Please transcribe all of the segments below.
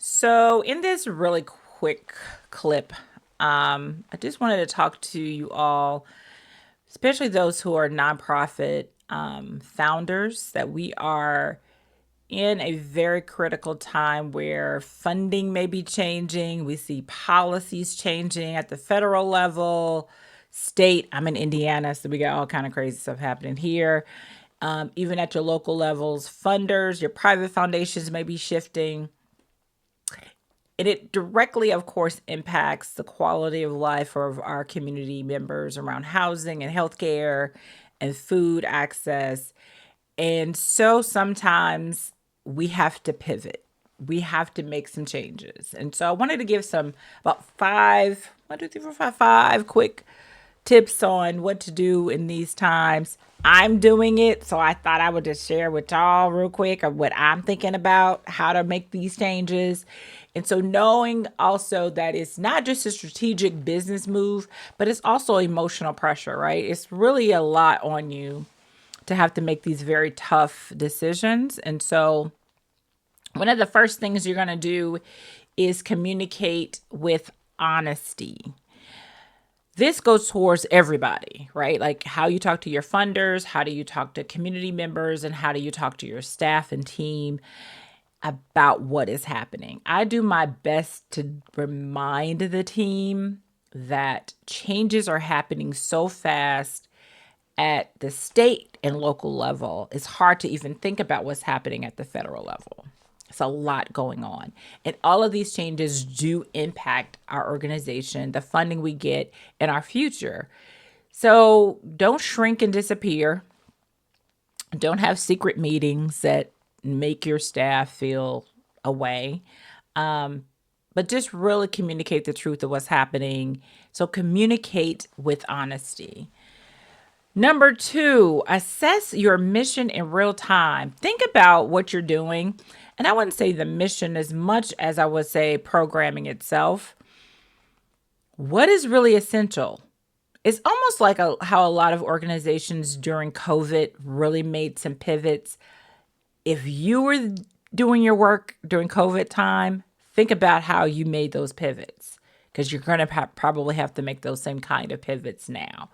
So, in this really quick clip, I just wanted to talk to you all, especially those who are nonprofit founders, that we are in a very critical time where funding may be changing. We see policies changing at the federal level, state. I'm in Indiana, so we got all kind of crazy stuff happening here. Even at your local levels, funders, your private foundations may be shifting. And it directly, of course, impacts the quality of life of our community members around housing and healthcare and food access. And so sometimes we have to pivot. We have to make some changes. And so I wanted to give some about five, 1, 2, 3, 4, 5, five quick tips on what to do in these times. I'm doing it, so I thought I would just share with y'all real quick of what I'm thinking about, how to make these changes. And so knowing also that it's not just a strategic business move, but it's also emotional pressure, right? It's really a lot on you to have to make these very tough decisions. And so one of the first things you're going to do is communicate with honesty. This goes towards everybody, right? Like how you talk to your funders, how do you talk to community members, and how do you talk to your staff and team about what is happening. I do my best to remind the team that changes are happening so fast at the state and local level. It's hard to even think about what's happening at the federal level. It's a lot going on. And all of these changes do impact our organization, the funding we get, and our future. So don't shrink and disappear. Don't have secret meetings that make your staff feel away. But just really communicate the truth of what's happening. So communicate with honesty. Number two, assess your mission in real time. Think about what you're doing. And I wouldn't say the mission as much as I would say programming itself. What is really essential? It's almost like how a lot of organizations during COVID really made some pivots. If you were doing your work during COVID time, think about how you made those pivots, because you're going to probably have to make those same kind of pivots now.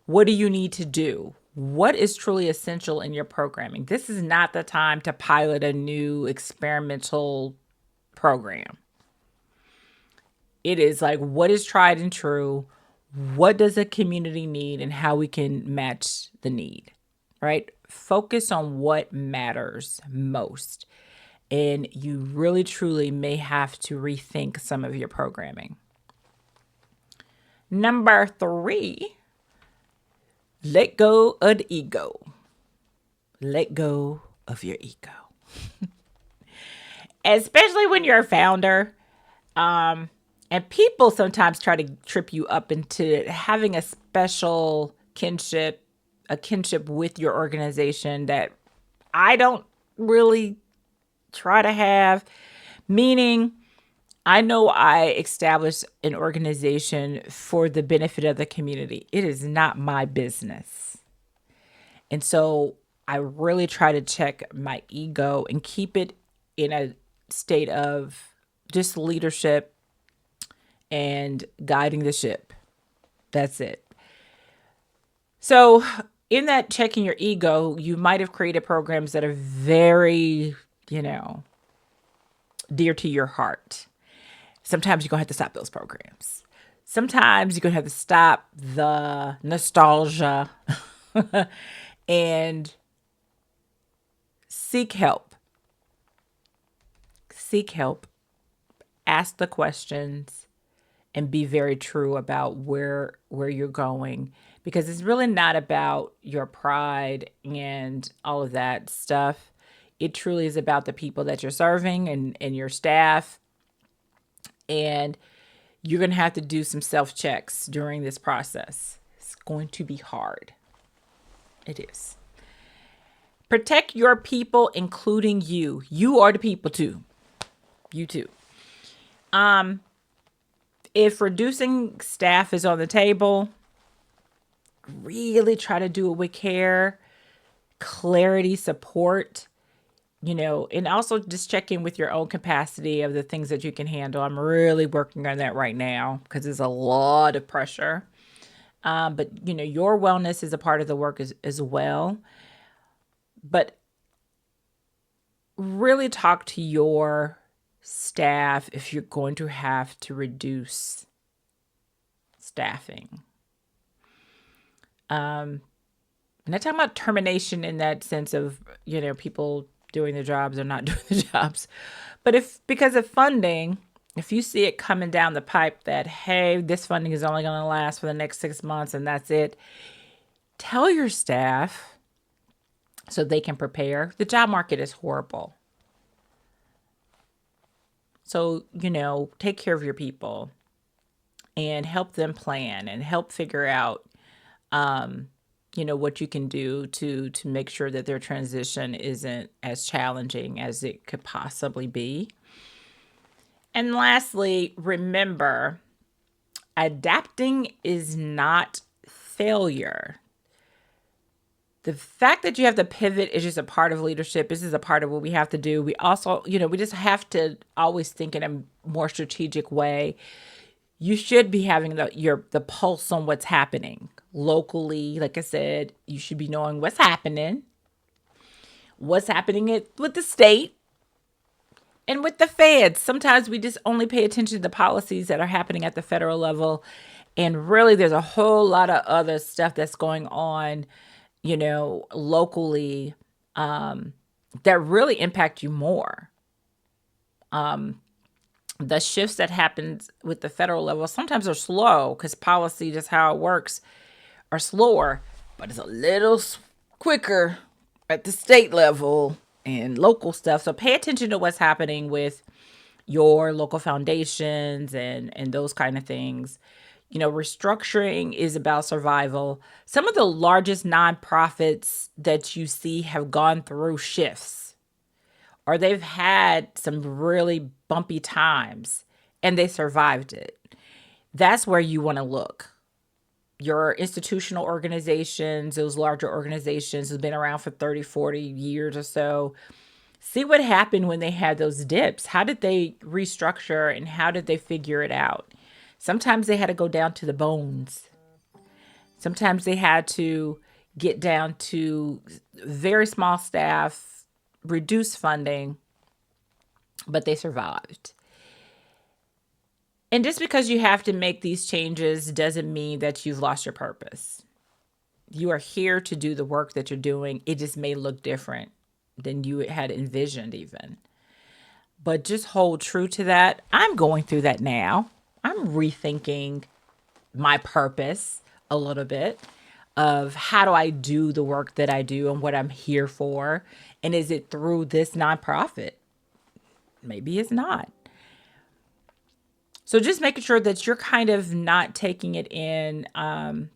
What do you need to do? What is truly essential in your programming? This is not the time to pilot a new experimental program. It is like, what is tried and true? What does a community need and how we can match the need, right? Focus on what matters most. And you really, truly may have to rethink some of your programming. Number three, let go of the ego. Let go of your ego. Especially when you're a founder. And people sometimes try to trip you up into having a special kinship, a kinship with your organization that I don't really try to have. Meaning, I know I established an organization for the benefit of the community. It is not my business. And so I really try to check my ego and keep it in a state of just leadership and guiding the ship. That's it. So, in that checking your ego, you might have created programs that are very, dear to your heart. Sometimes you're going to have to stop those programs. Sometimes you're going to have to stop the nostalgia and seek help. Seek help. Ask the questions and be very true about where you're going, because it's really not about your pride and all of that stuff. It truly is about the people that you're serving and your staff. And you're going to have to do some self-checks during this process. It's going to be hard. It is. Protect your people, including you. You are the people too. You too. If reducing staff is on the table, really try to do it with care, clarity, support. And also just check in with your own capacity of the things that you can handle. I'm really working on that right now because there's a lot of pressure. But your wellness is a part of the work as well. But really talk to your staff if you're going to have to reduce staffing. I'm not talking about termination in that sense of, people doing their jobs or not doing the jobs. But if because of funding, if you see it coming down the pipe that, hey, this funding is only going to last for the next 6 months and that's it, tell your staff so they can prepare. The job market is horrible. So, take care of your people and help them plan and help figure out, what you can do to make sure that their transition isn't as challenging as it could possibly be. And lastly, remember, adapting is not failure. The fact that you have to pivot is just a part of leadership. This is a part of what we have to do. We also, we just have to always think in a more strategic way. You should be having the pulse on what's happening locally. Like I said, you should be knowing what's happening with the state and with the feds. Sometimes we just only pay attention to the policies that are happening at the federal level. And really, there's a whole lot of other stuff that's going on, locally, that really impact you more. The shifts that happens with the federal level sometimes are slow because policy, just how it works, are slower, but it's a little quicker at the state level and local stuff. So pay attention to what's happening with your local foundations and those kind of things. Restructuring is about survival. Some of the largest nonprofits that you see have gone through shifts, or they've had some really bumpy times and they survived it. That's where you want to look. Your institutional organizations, those larger organizations have been around for 30, 40 years or so. See what happened when they had those dips. How did they restructure and how did they figure it out? Sometimes they had to go down to the bones. Sometimes they had to get down to very small staff, reduce funding, but they survived. And just because you have to make these changes doesn't mean that you've lost your purpose. You are here to do the work that you're doing. It just may look different than you had envisioned even. But just hold true to that. I'm going through that now. I'm rethinking my purpose a little bit of how do I do the work that I do and what I'm here for. And is it through this nonprofit? Maybe it's not. So just making sure that you're kind of not taking it in a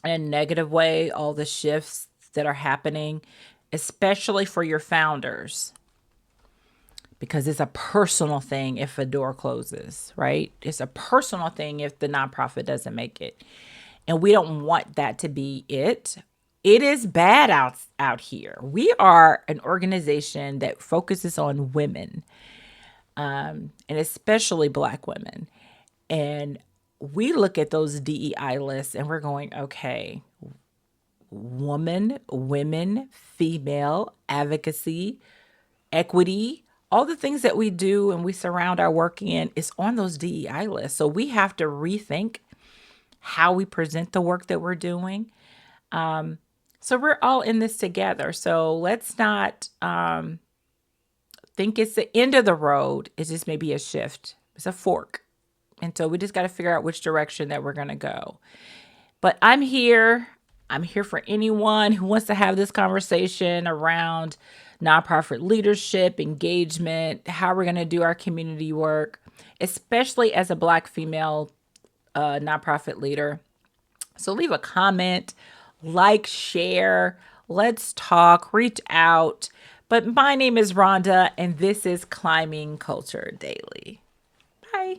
negative way, all the shifts that are happening, especially for your founders, because it's a personal thing if a door closes, right? It's a personal thing if the nonprofit doesn't make it. And we don't want that to be it. It is bad out here. We are an organization that focuses on women, and especially Black women. And we look at those DEI lists and we're going, okay, women, female, advocacy, equity, all the things that we do and we surround our work in is on those DEI lists. So we have to rethink how we present the work that we're doing. So we're all in this together. So let's not think it's the end of the road. It's just maybe a shift. It's a fork. And so we just got to figure out which direction that we're going to go. But I'm here. I'm here for anyone who wants to have this conversation around nonprofit leadership, engagement, how we're going to do our community work, especially as a Black female nonprofit leader. So leave a comment, like, share, let's talk, reach out. But my name is Rhonda, and this is Climbing Culture Daily. Bye.